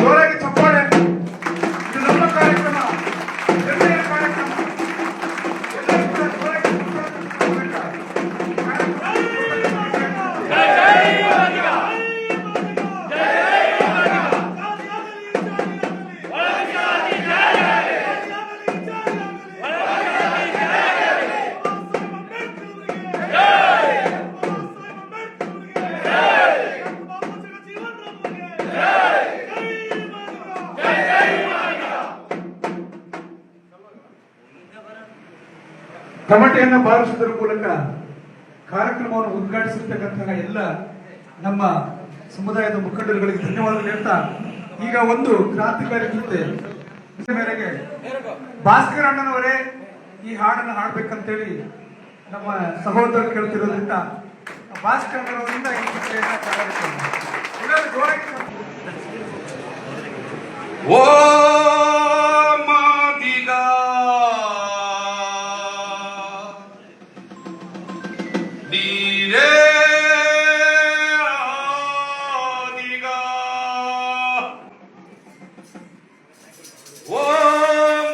ಜೋರಾಗಿ ಚಪ್ಪಾಳೆ. ಇದು ನಮ್ಮ ಕಾರ್ಯಕ್ರಮ, ಹೆಮ್ಮೆಯ ಕಾರ್ಯಕ್ರಮ. ಎಲ್ಲರೂ ಕೂಡ ಜೋರಾಗಿ ತಮಟೆಯನ್ನು ಬಾರಿಸುವುದರ ಮೂಲಕ ಕಾರ್ಯಕ್ರಮವನ್ನು ಉದ್ಘಾಟಿಸಿರ್ತಕ್ಕಂತಹ ಎಲ್ಲ ನಮ್ಮ ಸಮುದಾಯದ ಮುಖಂಡರುಗಳಿಗೆ ಧನ್ಯವಾದ ಹೇಳ್ತಾ, ಈಗ ಒಂದು ಕ್ರಾಂತಿಕಾರಿ ಗೀತೆ ಮೇರೆಗೆ ಭಾಸ್ಕರ್ ಅಣ್ಣನವರೇ ಈ ಹಾಡನ್ನು ಹಾಡ್ಬೇಕಂತೇಳಿ ನಮ್ಮ ಸಹೋದರರು ಕೇಳ್ತಿರೋದ್ರಿಂದ ಭಾಸ್ಕರ್ ಅಣ್ಣನವರಿಂದ ಈ ಗೀತೆಯನ್ನ ಪ್ರಾರಂಭಿಸೋಣ. ಎಲ್ಲರೂ ಜೋರಾಗಿ ಓ ಮಾದಿಗ ನೀರೇ ಆದಿಗ, ಓ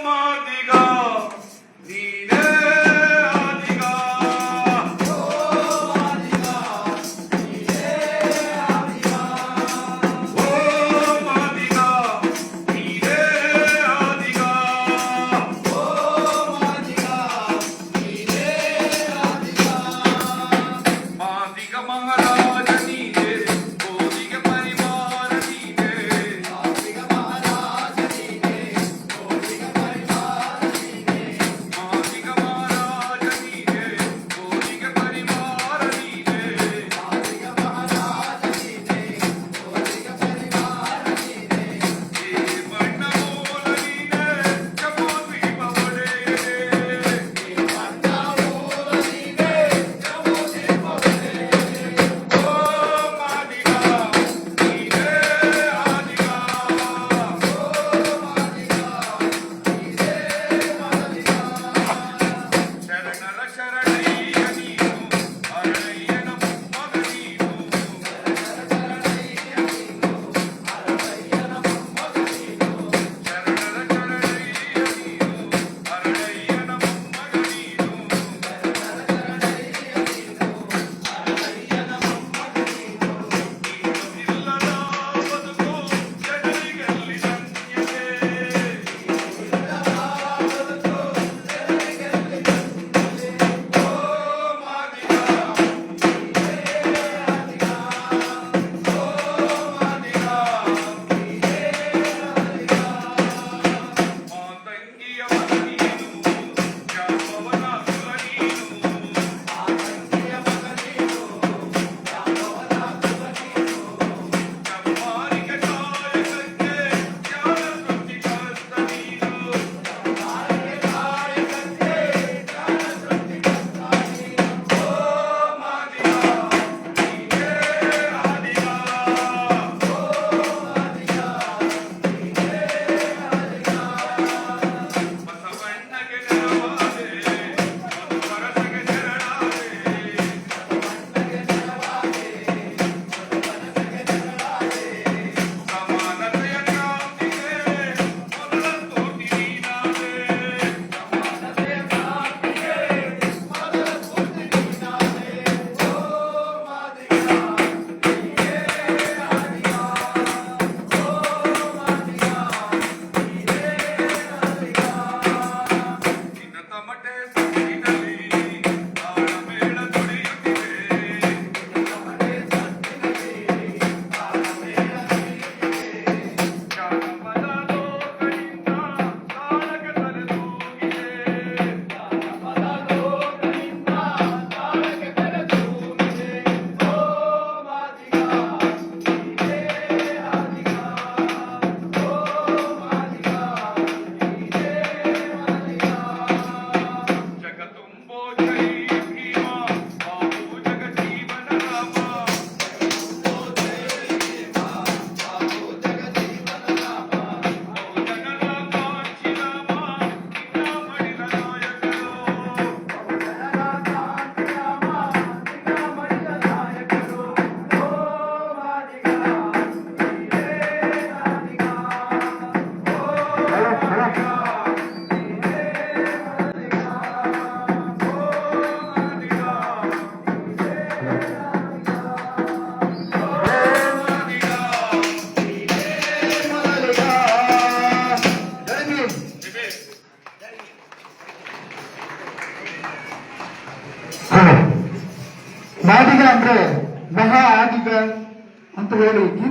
ಮಾದಿಗ ನೀರೇ ಆದಿಗ, ಓ ಮಾದಿಗ ನೀರೇ ಆದಿಗ, ಓ ಮಾದಿಗ ನೀರೇ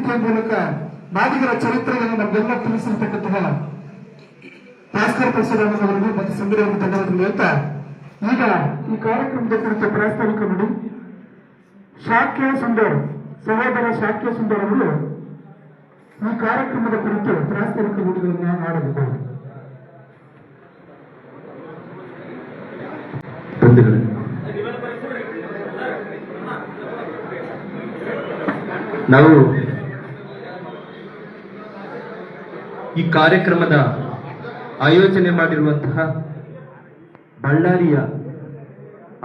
ವೇದಿಕೆಯ ಮೂಲಕ ಮಾದಿಗರ ಚರಿತ್ರೆಯನ್ನು ನಮಗೆಲ್ಲ ತಿಳಿಸಿರ್ತಕ್ಕಂತಹ ಭಾಸ್ಕರ್ ಪ್ರಸಾದವರಿಗೂ ಮತ್ತು ಸಂಘಟನೆಯ ಧನ್ಯವಾದಗಳು ಹೇಳ್ತಾ, ಈಗ ಈ ಕಾರ್ಯಕ್ರಮದ ಕುರಿತು ಪ್ರಾಸ್ತಾವಿಕ ನುಡಿ ಶಾಕ್ಯ ಸುಂದರ್, ಸಹೋದರ ಶಾಕ್ಯ ಸುಂದರ್ ಅವರು ಈ ಕಾರ್ಯಕ್ರಮದ ಕುರಿತು ಪ್ರಾಸ್ತಾವಿಕ ನುಡಿಗಳನ್ನು ಮಾಡಲಿದ್ದಾರೆ. ನಾವು ಈ ಕಾರ್ಯಕ್ರಮದ ಆಯೋಜನೆ ಮಾಡಿರುವಂತಹ ಬಳ್ಳಾರಿಯ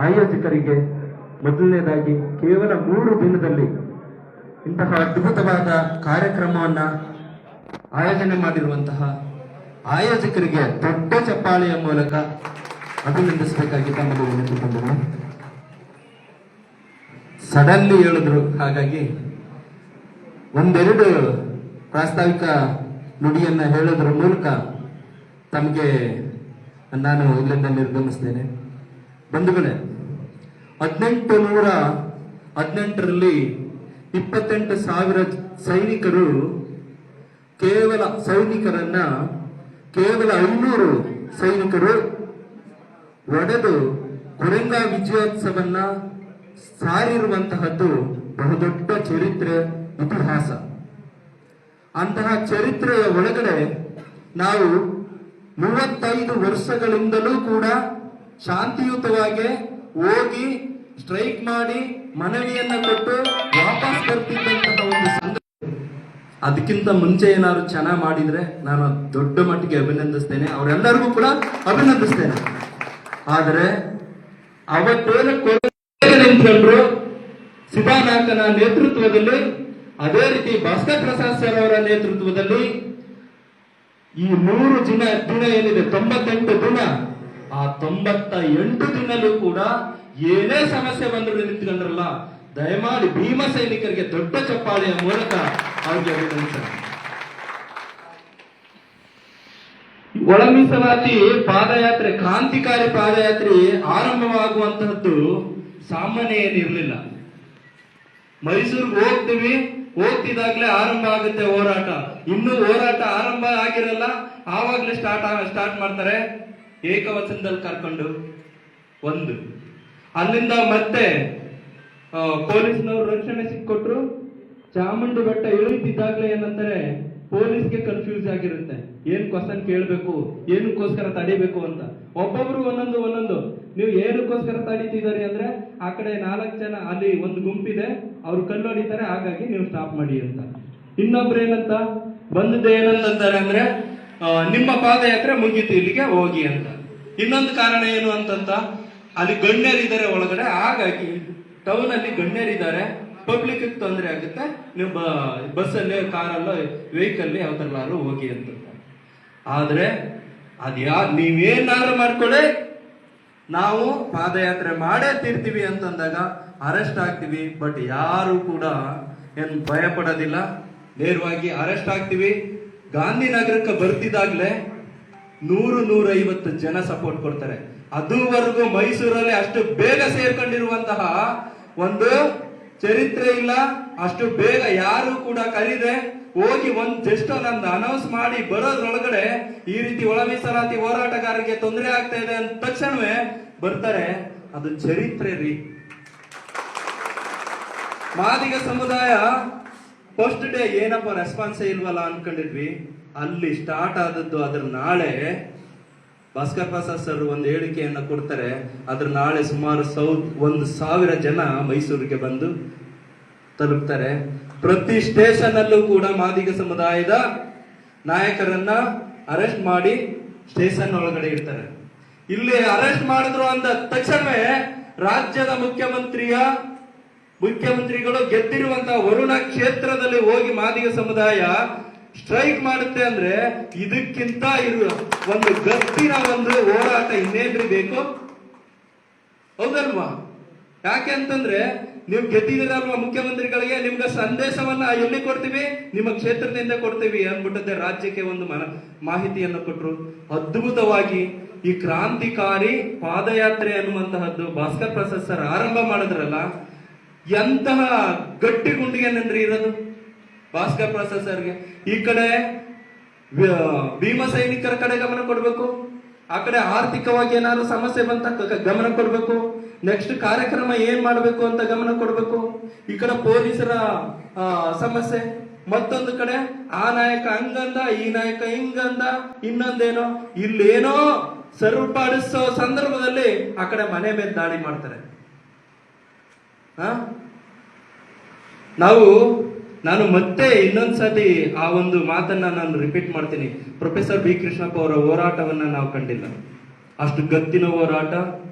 ಆಯೋಜಕರಿಗೆ ಮೊದಲನೇದಾಗಿ ಕೇವಲ 3 ದಿನದಲ್ಲಿ ಇಂತಹ ಅದ್ಭುತವಾದ ಕಾರ್ಯಕ್ರಮವನ್ನ ಆಯೋಜನೆ ಮಾಡಿರುವಂತಹ ಆಯೋಜಕರಿಗೆ ದೊಡ್ಡ ಚಪ್ಪಾಳೆಯ ಮೂಲಕ ಅಭಿನಂದಿಸಬೇಕಾಗಿ ತಮ್ಮಲ್ಲಿ ವಿನಂತಿಸಿಕೊಂಡರು. ಸಡನ್ಲಿ ಹೇಳಿದ್ರು, ಹಾಗಾಗಿ ಒಂದೆರಡು ಪ್ರಾಸ್ತಾವಿಕ ನುಡಿಯನ್ನ ಹೇಳೋದ್ರ ಮೂಲಕ ತಮಗೆ ನಾನು ಇಲ್ಲಿಂದ ನಿರ್ಗಮಿಸ್ತೇನೆ. ಬಂಧುಗಳೇ, 1818ರಲ್ಲಿ 28,000 ಸೈನಿಕರು ಕೇವಲ 500 ಸೈನಿಕರು ಒಡೆದು ಕುರೆಂಗ ವಿಜಯೋತ್ಸವನ್ನ ಸಾರಿರುವಂತಹದ್ದು ಬಹುದೊಡ್ಡ ಚರಿತ್ರೆ, ಇತಿಹಾಸ. ಅಂತಹ ಚರಿತ್ರೆಯ ಒಳಗಡೆ ನಾವು 35 ವರ್ಷಗಳಿಂದಲೂ ಕೂಡ ಶಾಂತಿಯುತವಾಗಿ ಹೋಗಿ ಸ್ಟ್ರೈಕ್ ಮಾಡಿ ಮನವಿಯನ್ನ ಕೊಟ್ಟು ವಾಪಸ್ ಬರ್ತಿದ್ದಂತಹ ಒಂದು ಸಂದರ್ಭ. ಅದಕ್ಕಿಂತ ಮುಂಚೆ ಏನಾದ್ರು ಚೆನ್ನಾಗಿ ಮಾಡಿದ್ರೆ ನಾನು ದೊಡ್ಡ ಮಟ್ಟಿಗೆ ಅಭಿನಂದಿಸ್ತೇನೆ, ಅವರೆಲ್ಲರಿಗೂ ಕೂಡ ಅಭಿನಂದಿಸ್ತೇನೆ. ಆದರೆ ಅವತ್ತೇನು ನಿಂತ್ಕೊಂಡ್ರು ಸಿದ್ದಾನಾಯಕನ ನೇತೃತ್ವದಲ್ಲಿ, ಅದೇ ರೀತಿ ಭಾಸ್ಕರ್ ಪ್ರಸಾದ್ ಸರ್ ಅವರ ನೇತೃತ್ವದಲ್ಲಿ ಈ 100 ದಿನ ಏನಿದೆ 98 ದಿನ, ಆ 98 ದಿನಲ್ಲೂ ಕೂಡ ಏನೇ ಸಮಸ್ಯೆ ಬಂದ್ರು ನಿಂತ್ಕೊಂಡ್ರಲ್ಲ, ದಯಮಾಡಿ ಭೀಮ ಸೈನಿಕರಿಗೆ ದೊಡ್ಡ ಚಪ್ಪಾಳೆಯ ಮೂಲಕ ಅವ್ರಿಗೆ ಅಭಿನಂದಿಸ. ಒಳ ಮೀಸಲಾತಿ ಪಾದಯಾತ್ರೆ, ಕ್ರಾಂತಿಕಾರಿ ಪಾದಯಾತ್ರೆ ಆರಂಭವಾಗುವಂತಹದ್ದು ಸಾಮಾನ್ಯ ಏನಿರ್ಲಿಲ್ಲ. ಮೈಸೂರಿಗೆ ಹೋಗ್ತಿದಾಗ್ಲೇ ಆರಂಭ ಆಗುತ್ತೆ ಹೋರಾಟ. ಇನ್ನು ಹೋರಾಟ ಆರಂಭ ಆಗಿರಲ್ಲ, ಆವಾಗ್ಲೇ ಸ್ಟಾರ್ಟ್ ಮಾಡ್ತಾರೆ ಏಕವಚನದಲ್ಲಿ ಕರ್ಕೊಂಡು. ಒಂದು ಅಲ್ಲಿಂದ ಮತ್ತೆ ಪೊಲೀಸ್ನವ್ರು ರಕ್ಷಣೆ ಸಿಕ್ಕೊಟ್ರು. ಚಾಮುಂಡಿ ಬೆಟ್ಟ ಇಳಿತಿದ್ದಾಗ್ಲೇ ಏನಂತಾರೆ, ಪೊಲೀಸ್ಗೆ ಕನ್ಫ್ಯೂಸ್ ಆಗಿರುತ್ತೆ, ಏನ್ ಕ್ವಶನ್ ಕೇಳಬೇಕು, ಏನಕ್ಕೋಸ್ಕರ ತಡಿಬೇಕು ಅಂತ. ಒಬ್ಬೊಬ್ರು ಒಂದೊಂದು ನೀವು ಏನಕ್ಕೋಸ್ಕರ ತಡೀತಿದ್ದಾರೆ ಅಂದ್ರೆ, ಆ ಕಡೆ 4 ಜನ ಅಲ್ಲಿ ಒಂದು ಗುಂಪಿದೆ, ಅವ್ರು ಕಲ್ಲು ಹೊಡಿತಾರೆ, ಹಾಗಾಗಿ ನೀವು ಸ್ಟಾಪ್ ಮಾಡಿ ಅಂತ. ಇನ್ನೊಬ್ರು ಏನಂತ ಬಂದದ್ದು ಏನಂತಾರೆ ಅಂದ್ರೆ, ನಿಮ್ಮ ಪಾದಯಾತ್ರೆ ಮುಗೀತು, ಇಲ್ಲಿಗೆ ಹೋಗಿ ಅಂತ. ಇನ್ನೊಂದು ಕಾರಣ ಏನು ಅಂತಂತ, ಅಲ್ಲಿ ಗಣ್ಯರಿದ್ದಾರೆ ಒಳಗಡೆ, ಹಾಗಾಗಿ ಟೌನ್ ಅಲ್ಲಿ ಗಣ್ಯರಿದ್ದಾರೆ, ಪಬ್ಲಿಕ್ ತೊಂದರೆ ಆಗುತ್ತೆ, ನೀವು ಬಸ್ಸಲ್ಲಿ, ಕಾರಲ್ಲೋ, ವೆಹಿಕಲ್ ಯಾವ್ದ್ರಲ್ಲಾರು ಹೋಗಿ ಅಂತ. ಆದ್ರೆ ನೀವೇನಾದ್ರು ಮಾಡ್ಕೊಳ್ಳಿ, ನಾವು ಪಾದಯಾತ್ರೆ ಮಾಡೇ ತೀರ್ತೀವಿ ಅಂತಂದಾಗ ಅರೆಸ್ಟ್ ಆಗ್ತೀವಿ. ಬಟ್ ಯಾರು ಕೂಡ ಏನ್ ಭಯ ಪಡೋದಿಲ್ಲ, ನೇರವಾಗಿ ಅರೆಸ್ಟ್ ಆಗ್ತೀವಿ. ಗಾಂಧಿನಗರಕ್ಕೆ ಬರ್ತಿದ್ದಾಗ್ಲೇ 100-150 ಜನ ಸಪೋರ್ಟ್ ಕೊಡ್ತಾರೆ. ಅದುವರೆಗೂ ಮೈಸೂರಲ್ಲಿ ಅಷ್ಟು ಬೇಗ ಸೇರ್ಕೊಂಡಿರುವಂತಹ ಒಂದು ಚರಿತ್ರೆ ಇಲ್ಲ. ಅಷ್ಟು ಬೇಗ ಯಾರು ಕೂಡ ಕರೀದೆ ಹೋಗಿ ಜಸ್ಟ್ ನಂದು ಅನೌನ್ಸ್ ಮಾಡಿ ಬರೋದ್ರೊಳಗಡೆ ಈ ರೀತಿ ಒಳ ಮೀಸಲಾತಿ ಹೋರಾಟಗಾರರಿಗೆ ತೊಂದರೆ ಆಗ್ತಾ ಇದೆ ಅಂತ ತಕ್ಷಣವೇ ಬರ್ತಾರೆ. ಅದು ಚರಿತ್ರೆ ರೀ. ಮಾದಿಗ ಸಮುದಾಯ ಫಸ್ಟ್ ಡೇ ಏನಪ್ಪ ರೆಸ್ಪಾನ್ಸೇ ಇಲ್ವಲ್ಲ ಅನ್ಕೊಂಡಿದ್ವಿ. ಅಲ್ಲಿ ಸ್ಟಾರ್ಟ್ ಆದದ್ದು ಅದ್ರ ನಾಳೆ ಭಾಸ್ಕರ್ ಪ್ರಸಾದ್ ಸರ್ ಒಂದು ಹೇಳಿಕೆಯನ್ನ ಕೊಡ್ತಾರೆ. ಅದ್ರ ನಾಳೆ ಸುಮಾರು 1,000 ಜನ ಮೈಸೂರಿಗೆ ಬಂದು ತಲುಪ್ತಾರೆ. ಪ್ರತಿ ಸ್ಟೇಷನ್ ಅಲ್ಲೂ ಕೂಡ ಮಾದಿಗ ಸಮುದಾಯದ ನಾಯಕರನ್ನ ಅರೆಸ್ಟ್ ಮಾಡಿ ಸ್ಟೇಷನ್ ಒಳಗಡೆ ಇಡ್ತಾರೆ. ಇಲ್ಲಿ ಅರೆಸ್ಟ್ ಮಾಡಿದ್ರು ಅಂದ ತಕ್ಷಣವೇ ರಾಜ್ಯದ ಮುಖ್ಯಮಂತ್ರಿಗಳು ಗೆದ್ದಿರುವಂತಹ ವರುಣ ಕ್ಷೇತ್ರದಲ್ಲಿ ಹೋಗಿ ಮಾದಿಗ ಸಮುದಾಯ ಸ್ಟ್ರೈಕ್ ಮಾಡುತ್ತೆ ಅಂದ್ರೆ ಇದಕ್ಕಿಂತ ಒಂದು ಗಟ್ಟಿನ ಒಂದು ಹೋರಾಟ ಇನ್ನೇನ್ರಿ ಬೇಕು? ಹೌದಲ್ವಾ? ಯಾಕೆ ಅಂತಂದ್ರೆ ನೀವು ಗೆದ್ದಿದ್ದೀರಲ್ವಾ ಮುಖ್ಯಮಂತ್ರಿಗಳಿಗೆ, ನಿಮ್ಗೆ ಸಂದೇಶವನ್ನ ಎಲ್ಲಿ ಕೊಡ್ತೀವಿ, ನಿಮ್ಮ ಕ್ಷೇತ್ರದಿಂದ ಕೊಡ್ತೀವಿ ಅಂದ್ಬಿಟ್ಟದೆ ರಾಜ್ಯಕ್ಕೆ ಒಂದು ಮಾಹಿತಿಯನ್ನು ಕೊಟ್ರು. ಅದ್ಭುತವಾಗಿ ಈ ಕ್ರಾಂತಿಕಾರಿ ಪಾದಯಾತ್ರೆ ಅನ್ನುವಂತಹದ್ದು ಭಾಸ್ಕರ್ ಪ್ರಸಾದ್ ಸರ್ ಆರಂಭ ಮಾಡಿದ್ರಲ್ಲ, ಎಂತಹ ಗಟ್ಟಿ ಗುಂಡಿಗೆನಂದ್ರೆ ಇರೋದು. ಭಾಸ್ಕರ್ ಪ್ರಸಾದ್ ಸರ್ಗೆ. ಈ ಕಡೆ ಭೀಮ ಸೈನಿಕರ ಕಡೆ ಗಮನ ಕೊಡ್ಬೇಕು, ಆ ಕಡೆ ಆರ್ಥಿಕವಾಗಿ ಏನಾದ್ರು ಸಮಸ್ಯೆ ಬಂತ ಗಮನ ಕೊಡ್ಬೇಕು, ನೆಕ್ಸ್ಟ್ ಕಾರ್ಯಕ್ರಮ ಏನ್ ಮಾಡ್ಬೇಕು ಅಂತ ಗಮನ ಕೊಡ್ಬೇಕು. ಈ ಕಡೆ ಪೊಲೀಸರ ಸಮಸ್ಯೆ, ಮತ್ತೊಂದು ಕಡೆ ಆ ನಾಯಕ ಹಂಗಂದ, ಈ ನಾಯಕ ಹಿಂಗಂದ, ಇನ್ನೊಂದೇನೋ ಇಲ್ಲೇನೋ ಸರಿಪಡಿಸೋ ಸಂದರ್ಭದಲ್ಲಿ ಆ ಕಡೆ ಮನೆ ಮೇಲೆ ದಾಳಿ ಮಾಡ್ತಾರೆ. ನಾನು ಮತ್ತೆ ಇನ್ನೊಂದ್ಸತಿ ಆ ಒಂದು ಮಾತನ್ನ ನಾನು ರಿಪೀಟ್ ಮಾಡ್ತೀನಿ. ಪ್ರೊಫೆಸರ್ ಬಿ ಕೃಷ್ಣಪ್ಪ ಅವರ ಹೋರಾಟವನ್ನ ನಾವು ಕಂಡಿಲ್ಲ. ಅಷ್ಟು ಗತ್ತಿನ ಹೋರಾಟ,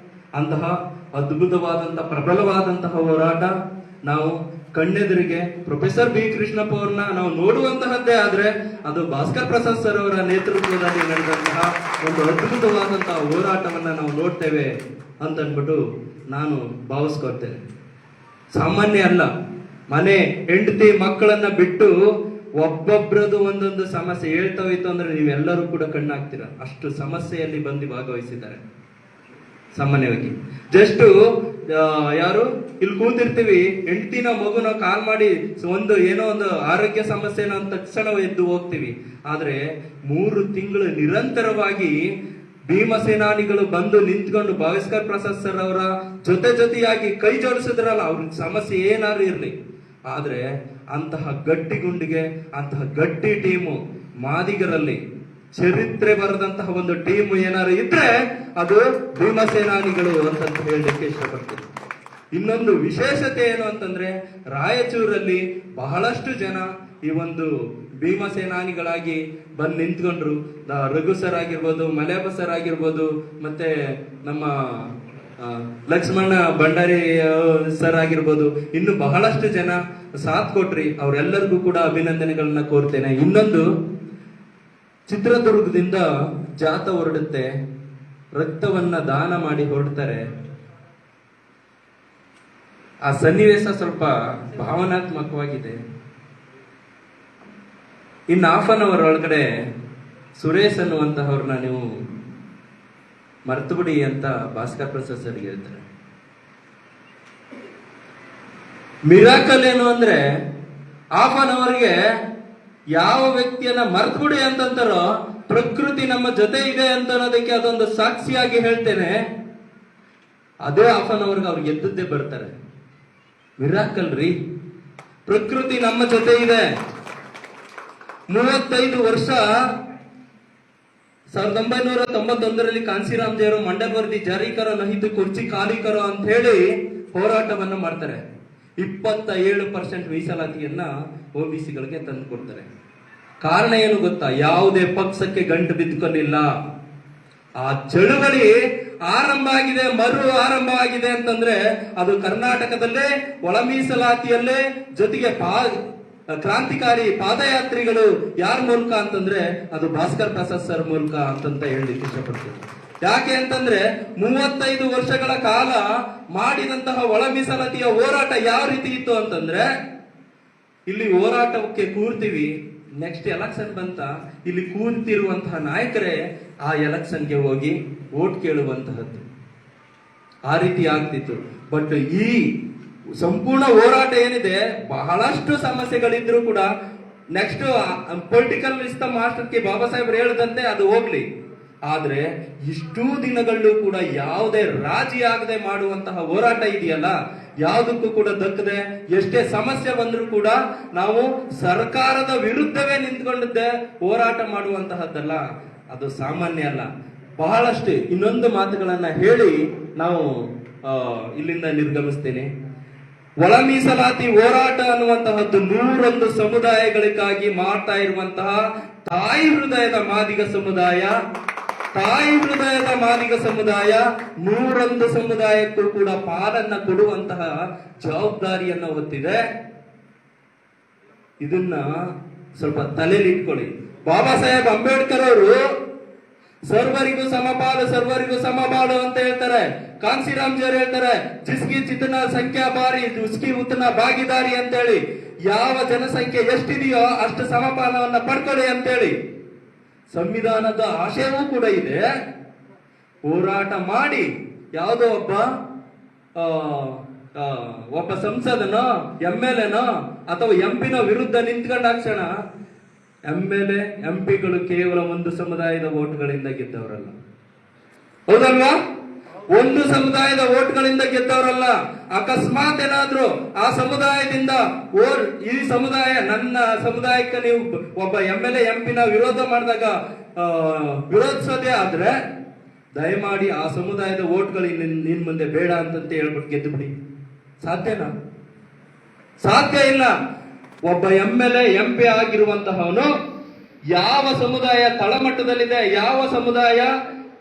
ಅಂತಹ ಅದ್ಭುತವಾದಂತಹ ಪ್ರಬಲವಾದಂತಹ ಹೋರಾಟ ನಾವು ಕಣ್ಣೆದುರಿಗೆ ಪ್ರೊಫೆಸರ್ ಬಿ ಕೃಷ್ಣಪ್ಪ ಅವ್ರನ್ನ ನಾವು ನೋಡುವಂತಹದ್ದೇ ಆದ್ರೆ ಅದು ಭಾಸ್ಕರ್ ಪ್ರಸಾದ್ ಸರ್ ಅವರ ನೇತೃತ್ವದಲ್ಲಿ ನಡೆದಂತಹ ಒಂದು ಅದ್ಭುತವಾದಂತಹ ಹೋರಾಟವನ್ನ ನಾವು ನೋಡ್ತೇವೆ ಅಂತ ಅಂದ್ಬಿಟ್ಟು ನಾನು ಭಾವಿಸ್ಕೊಳ್ತೇನೆ. ಸಾಮಾನ್ಯ ಅಲ್ಲ, ಮನೆ ಹೆಂಡತಿ ಮಕ್ಕಳನ್ನ ಬಿಟ್ಟು ಒಬ್ಬೊಬ್ರದು ಒಂದೊಂದು ಸಮಸ್ಯೆ ಹೇಳ್ತಾವಿತ್ತು ಅಂದ್ರೆ ನೀವೆಲ್ಲರೂ ಕೂಡ ಕಣ್ಣಾಗ್ತೀರ. ಅಷ್ಟು ಸಮಸ್ಯೆಯಲ್ಲಿ ಬಂದು ಭಾಗವಹಿಸಿದ್ದಾರೆ. ಸಾಮಾನ್ಯವಾಗಿ ಜಸ್ಟ್ ಯಾರು ಇಲ್ಲಿ ಕೂತಿರ್ತೀವಿ, ಹೆಂಡತಿನ ಮಗುನ ಕಾಲ್ ಮಾಡಿ ಏನೋ ಒಂದು ಆರೋಗ್ಯ ಸಮಸ್ಯೆನ ಅಂತ ತಕ್ಷಣ ಎದ್ದು ಹೋಗ್ತೀವಿ. ಆದ್ರೆ 3 ತಿಂಗಳು ನಿರಂತರವಾಗಿ ಭೀಮಸೇನಾನಿಗಳು ಬಂದು ನಿಂತ್ಕೊಂಡು ಭಾಸ್ಕರ್ ಪ್ರಸಾದ್ ಸರ್ ಅವರ ಜೊತೆಯಾಗಿ ಕೈ ಜೋಡಿಸಿದ್ರಲ್ಲ, ಅವ್ರ ಸಮಸ್ಯೆ ಏನಾದ್ರು ಇರ್ಲಿ. ಆದ್ರೆ ಅಂತಹ ಗಟ್ಟಿ ಗುಂಡಿಗೆ, ಅಂತಹ ಗಟ್ಟಿ ಟೀಮು ಮಾದಿಗರಲ್ಲಿ ಚರಿತ್ರೆ ಬರೆದಂತಹ ಒಂದು ಟೀಮ್ ಏನಾದ್ರು ಇದ್ರೆ ಅದು ಭೀಮಸೇನಾನಿಗಳು ಅಂತ ಹೇಳಲಿಕ್ಕೆ ಇಷ್ಟಪಡ್ತೀನಿ. ಇನ್ನೊಂದು ವಿಶೇಷತೆ ಏನು ಅಂತಂದ್ರೆ, ರಾಯಚೂರಲ್ಲಿ ಬಹಳಷ್ಟು ಜನ ಈ ಒಂದು ಭೀಮಸೇನಾನಿಗಳಾಗಿ ಬಂದು ನಿಂತ್ಕೊಂಡ್ರು. ರಘು ಸರ್ ಆಗಿರ್ಬೋದು, ಮಲ್ಯಾಪ ಸರ್ ಆಗಿರ್ಬೋದು, ಮತ್ತೆ ನಮ್ಮ ಲಕ್ಷ್ಮಣ ಭಂಡಾರಿ ಸರ್ ಆಗಿರ್ಬೋದು, ಇನ್ನು ಬಹಳಷ್ಟು ಜನ ಸಾಥ್ ಕೊಟ್ರಿ. ಅವರೆಲ್ಲರಿಗೂ ಕೂಡ ಅಭಿನಂದನೆಗಳನ್ನ ಕೋರ್ತೇನೆ. ಇನ್ನೊಂದು, ಚಿತ್ರದುರ್ಗದಿಂದ ಜಾಥಾ ಹೊರಡುತ್ತೆ, ರಕ್ತವನ್ನ ದಾನ ಮಾಡಿ ಹೊರಡ್ತಾರೆ. ಆ ಸನ್ನಿವೇಶ ಸ್ವಲ್ಪ ಭಾವನಾತ್ಮಕವಾಗಿದೆ. ಇನ್ನು ಹಾಫ್ ಅನ್ ಅವರ್ ಒಳಗಡೆ ಸುರೇಶ್ ಅನ್ನುವಂತಹವ್ರನ್ನ ನೀವು ಮರ್ತು ಬಿಡಿ ಅಂತ ಭಾಸ್ಕರ್ ಪ್ರಸಾದ್ ಸರ್ ಹೇಳ್ತಾರೆ. ಮಿರಾಕಲ್ ಏನು ಅಂದ್ರೆ, ಹಾಫ್ ಅನ್ ಅವರ್ಗೆ ಯಾವ ವ್ಯಕ್ತಿಯನ್ನ ಮರ್ತು ಬಿಡಿ ಅಂತಂತಾರೋ ಪ್ರಕೃತಿ ನಮ್ಮ ಜೊತೆ ಇದೆ ಅಂತ ಅನ್ನೋದಕ್ಕೆ ಅದೊಂದು ಸಾಕ್ಷಿಯಾಗಿ ಹೇಳ್ತೇನೆ. ಅದೇ ಹಾಫ್ ಅನ್ ಅವರ್ಗೆ ಅವ್ರಿಗೆ ಎದ್ದದ್ದೇ ಬರ್ತಾರೆ. ಮಿರಾಕಲ್ ರೀ, ಪ್ರಕೃತಿ ನಮ್ಮ ಜೊತೆ ಇದೆ. 35 ವರ್ಷ 1991ರಲ್ಲಿ ಕಾಂಶಿರಾಮ್ ಜಯರು ಮಂಡಲ್ ವರದಿ ಜಾರಿ ಕರೋ ನಹಿತು ಕುರ್ಚಿ ಖಾಲಿ ಕರೋ ಅಂತ ಹೇಳಿ ಹೋರಾಟವನ್ನ ಮಾಡ್ತಾರೆ. 27% ಮೀಸಲಾತಿಯನ್ನ OBCಗಳಿಗೆ ತಂದು ಕೊಡ್ತಾರೆ. ಕಾರಣ ಏನು ಗೊತ್ತಾ? ಯಾವುದೇ ಪಕ್ಷಕ್ಕೆ ಗಂಟು ಬಿದ್ದುಕೊಂಡಿಲ್ಲ. ಆ ಚಳುವಳಿ ಆರಂಭ ಆಗಿದೆ, ಆರಂಭ ಆಗಿದೆ ಅಂತಂದ್ರೆ ಅದು ಕರ್ನಾಟಕದಲ್ಲೇ ಒಳ ಮೀಸಲಾತಿಯಲ್ಲೇ, ಜೊತೆಗೆ ಕ್ರಾಂತಿಕಾರಿ ಪಾದಯಾತ್ರಿಗಳು ಯಾರ ಮೂಲಕ ಅಂತಂದ್ರೆ ಅದು ಭಾಸ್ಕರ್ ಪ್ರಸಾದ್ ಸರ್ ಮೂಲಕ ಅಂತ ಹೇಳಲಿಕ್ಕೆ ಇಷ್ಟಪಡ್ತೀನಿ. ಯಾಕೆ ಅಂತಂದ್ರೆ 35 ವರ್ಷಗಳ ಕಾಲ ಮಾಡಿದಂತಹ ಒಳ ಮೀಸಲಾತಿಯ ಹೋರಾಟ ಯಾವ ರೀತಿ ಇತ್ತು ಅಂತಂದ್ರೆ, ಇಲ್ಲಿ ಹೋರಾಟಕ್ಕೆ ಕೂರ್ತೀವಿ, ನೆಕ್ಸ್ಟ್ ಎಲೆಕ್ಷನ್ ಬಂತ ಇಲ್ಲಿ ಕೂರ್ತಿರುವಂತಹ ನಾಯಕರೇ ಆ ಎಲೆಕ್ಷನ್ಗೆ ಹೋಗಿ ವೋಟ್ ಕೇಳುವಂತಹದ್ದು. ಆ ರೀತಿ ಆಗ್ತಿತ್ತು. ಬಟ್ ಈ ಸಂಪೂರ್ಣ ಹೋರಾಟ ಏನಿದೆ, ಬಹಳಷ್ಟು ಸಮಸ್ಯೆಗಳಿದ್ರು ಕೂಡ ನೆಕ್ಸ್ಟ್ ಪೊಲಿಟಿಕಲ್ ಸಿಸ್ಟಮ್ ಮಾಸ್ಟರ್ಗೆ ಬಾಬಾ ಸಾಹೇಬ್ರು ಹೇಳದಂತೆ ಅದು ಹೋಗ್ಲಿ. ಆದ್ರೆ ಇಷ್ಟೂ ದಿನಗಳಲ್ಲೂ ಕೂಡ ಯಾವುದೇ ರಾಜಿ ಆಗದೆ ಮಾಡುವಂತಹ ಹೋರಾಟ ಇದೆಯಲ್ಲ, ಯಾವುದಕ್ಕೂ ಕೂಡ ದಕ್ಕದೆ, ಎಷ್ಟೇ ಸಮಸ್ಯೆ ಬಂದ್ರೂ ಕೂಡ ನಾವು ಸರ್ಕಾರದ ವಿರುದ್ಧವೇ ನಿಂತ್ಕೊಂಡಿದ್ದೆ ಹೋರಾಟ ಮಾಡುವಂತಹದ್ದಲ್ಲ, ಅದು ಸಾಮಾನ್ಯ ಅಲ್ಲ. ಬಹಳಷ್ಟು ಇನ್ನೊಂದು ಮಾತುಗಳನ್ನ ಹೇಳಿ ನಾವು ಇಲ್ಲಿಂದ ನಿರ್ಗಮಿಸ್ತೇನೆ. ಒಳ ಮೀಸಲಾತಿ ಹೋರಾಟ ಅನ್ನುವಂತಹದ್ದು 101 ಸಮುದಾಯಗಳಿಗಾಗಿ ಮಾಡ್ತಾ ಇರುವಂತಹ ತಾಯಿ ಹೃದಯದ ಮಾದಿಗ ಸಮುದಾಯ, 101 ಸಮುದಾಯಕ್ಕೂ ಕೂಡ ಪಾಲನ್ನ ಕೊಡುವಂತಹ ಜವಾಬ್ದಾರಿಯನ್ನ ಹೊತ್ತಿದೆ. ಇದನ್ನ ಸ್ವಲ್ಪ ತಲೆಯಲ್ಲಿ ಇಟ್ಕೊಳ್ಳಿ. ಬಾಬಾ ಸಾಹೇಬ್ ಅಂಬೇಡ್ಕರ್ ಅವರು ಸರ್ವರಿಗೂ ಸಮಪಾಲು ಅಂತ ಹೇಳ್ತಾರೆ. ಕಾಂಶಿರಾಮ್ ಜಿ ಹೇಳ್ತಾರೆ, ಜಿಸ್ಕಿ ಜಿತನ ಸಂಖ್ಯಾ ಬಾರಿ ಉಸ್ಕಿ ಉತ್ತನ ಭಾಗಿದಾರಿ ಅಂತ ಹೇಳಿ, ಯಾವ ಜನಸಂಖ್ಯೆ ಎಷ್ಟಿದೆಯೋ ಅಷ್ಟು ಸಮಪಾಲವನ್ನ ಪಡ್ಕೊಳ್ಳಿ ಅಂತೇಳಿ ಸಂವಿಧಾನದ ಆಶಯವೂ ಕೂಡ ಇದೆ. ಹೋರಾಟ ಮಾಡಿ ಯಾವುದೋ ಒಬ್ಬ ಒಬ್ಬ ಸಂಸದನೋ MLA ಅಥವಾ MP ವಿರುದ್ಧ ನಿಂತ್ಕೊಂಡಾಕ್ಷಣ MLA MP ಕೇವಲ ಒಂದು ಸಮುದಾಯದ ಓಟ್ಗಳಿಂದ ಗೆದ್ದವರಲ್ಲ. ಹೌದಲ್ವಾ? ಒಂದು ಸಮುದಾಯದ ಓಟ್ಗಳಿಂದ ಗೆದ್ದವರಲ್ಲ. ಅಕಸ್ಮಾತ್ ಏನಾದ್ರು ಆ ಸಮುದಾಯದಿಂದ ಈ ಸಮುದಾಯ ನನ್ನ ಸಮುದಾಯಕ್ಕೆ ನೀವು ಒಬ್ಬ MLA MP ವಿರೋಧ ಮಾಡಿದಾಗ ವಿರೋಧಿಸೋದೇ ಆದ್ರೆ ದಯಮಾಡಿ ಆ ಸಮುದಾಯದ ಓಟ್ಗಳು ನಿನ್ ಮುಂದೆ ಬೇಡ ಅಂತಂತ ಹೇಳ್ಬಿಟ್ಟು ಗೆದ್ದು ಬಿಡಿ. ಸಾಧ್ಯನಾ? ಸಾಧ್ಯ ಇಲ್ಲ. ಒಬ್ಬ MLA MP ಆಗಿರುವಂತಹವನು ಯಾವ ಸಮುದಾಯ ತಳಮಟ್ಟದಲ್ಲಿದೆ, ಯಾವ ಸಮುದಾಯ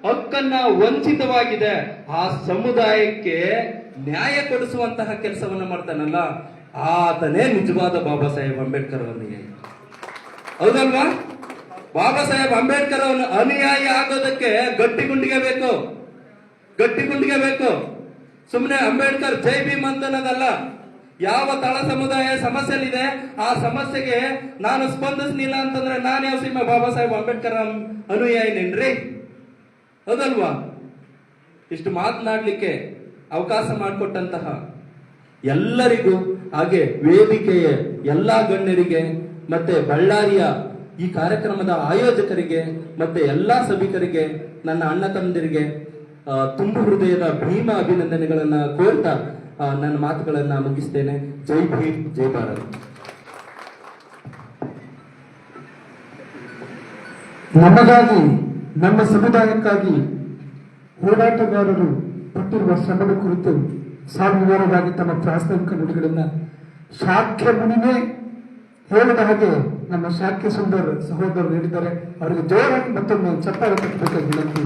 ಹಕ್ಕನ್ನ ವಂಚಿತವಾಗಿದೆ, ಆ ಸಮುದಾಯಕ್ಕೆ ನ್ಯಾಯ ಕೊಡಿಸುವಂತಹ ಕೆಲಸವನ್ನ ಮಾಡ್ತಾನಲ್ಲ, ಆತನೇ ನಿಜವಾದ ಬಾಬಾ ಸಾಹೇಬ್ ಅಂಬೇಡ್ಕರ್ ಅವನಿಗೆ. ಹೌದಲ್ವಾ? ಬಾಬಾ ಸಾಹೇಬ್ ಅಂಬೇಡ್ಕರ್ ಅವನ ಅನುಯಾಯಿ ಆಗೋದಕ್ಕೆ ಗಟ್ಟಿ ಗುಂಡಿಗೆ ಬೇಕು, ಗಟ್ಟಿ ಗುಂಡಿಗೆ ಬೇಕು. ಸುಮ್ಮನೆ ಅಂಬೇಡ್ಕರ್ ಜೈ ಭೀಮ್ ಅಂತನದಲ್ಲ. ಯಾವ ತಳ ಸಮುದಾಯ ಸಮಸ್ಯೆಲಿದೆ ಆ ಸಮಸ್ಯೆಗೆ ನಾನು ಸ್ಪಂದಿಸಲಿಲ್ಲ ಅಂತಂದ್ರೆ ನಾನು ಯಾವ ಸೀಮೆ ಬಾಬಾ ಸಾಹೇಬ್ ಅಂಬೇಡ್ಕರ್ ಅನುಯಾಯಿನೇನ್ರಿ? ಹೌದಲ್ವಾ? ಇಷ್ಟು ಮಾತನಾಡ್ಲಿಕ್ಕೆ ಅವಕಾಶ ಮಾಡಿಕೊಟ್ಟಂತಹ ಎಲ್ಲರಿಗೂ, ಹಾಗೆ ವೇದಿಕೆಯ ಎಲ್ಲಾ ಗಣ್ಯರಿಗೆ, ಮತ್ತೆ ಬಳ್ಳಾರಿಯ ಈ ಕಾರ್ಯಕ್ರಮದ ಆಯೋಜಕರಿಗೆ, ಮತ್ತೆ ಎಲ್ಲಾ ಸಭಿಕರಿಗೆ, ನನ್ನ ಅಣ್ಣ ತಮ್ಮಂದಿರಿಗೆ ತುಂಬು ಹೃದಯದ ಭೀಮ ಅಭಿನಂದನೆಗಳನ್ನ ಕೋರ್ತಾ ನನ್ನ ಮಾತುಗಳನ್ನ ಮುಗಿಸ್ತೇನೆ. ಜೈ ಭೀಮ್, ಜೈ ಭಾರತ್. ನಮಗಾಗಿ, ನಮ್ಮ ಸಮುದಾಯಕ್ಕಾಗಿ ಹೋರಾಟಗಾರರು ಪಟ್ಟಿರುವ ಶ್ರಮದ ಕುರಿತು ಸಾವಿರವಾಗಿ ತಮ್ಮ ಪ್ರಾಸ್ತಾವಿಕ ನುಡಿಗಳನ್ನ ಶಾಕ್ಯ ಮುನಿನೇ ಹೇಳಿದ ಹಾಗೆ ನಮ್ಮ ಶಾಕ್ಯ ಸುಂದರ್ ಸಹೋದರರು ಹೇಳಿದ್ದಾರೆ. ಅವರಿಗೆ ಜೋರಾಗಿ ಮತ್ತೊಮ್ಮೆ ಚಪ್ಪಾಳೆ ತಟ್ಟಬೇಕಾಗಿ ವಿನಂತಿ.